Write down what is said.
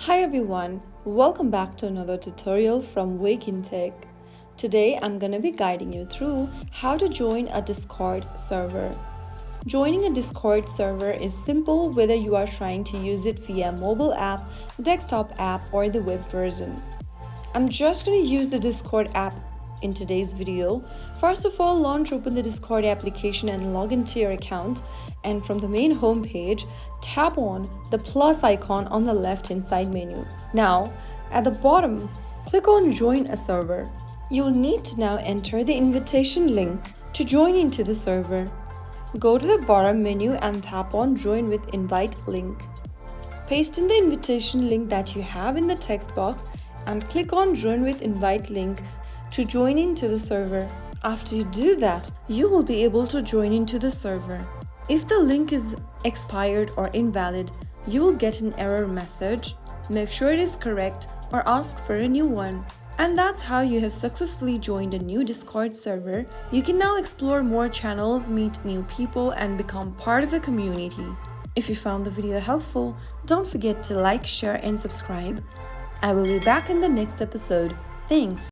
Hi everyone, welcome back to another tutorial from Wake&Tech. Today I'm going to be guiding you through how to join a Discord server. Joining a Discord server is simple whether you are trying to use it via mobile app, desktop app or the web version. I'm just going to use the Discord app in today's video. First of all, open the Discord application and log into your account, and from the main home page, tap on the plus icon on the left hand side menu. Now, at the bottom, click on Join a Server. You'll need to now enter the invitation link to join into the server. Go to the bottom menu and tap on Join with Invite link. Paste in the invitation link that you have in the text box and click on Join with Invite link to join into the server. After you do that, you will be able to join into the server. If the link is expired or invalid, you will get an error message. Make sure it is correct or ask for a new one. And that's how you have successfully joined a new Discord server. You can now explore more channels, meet new people, and become part of a community. If you found the video helpful, don't forget to like, share, and subscribe. I will be back in the next episode. Thanks.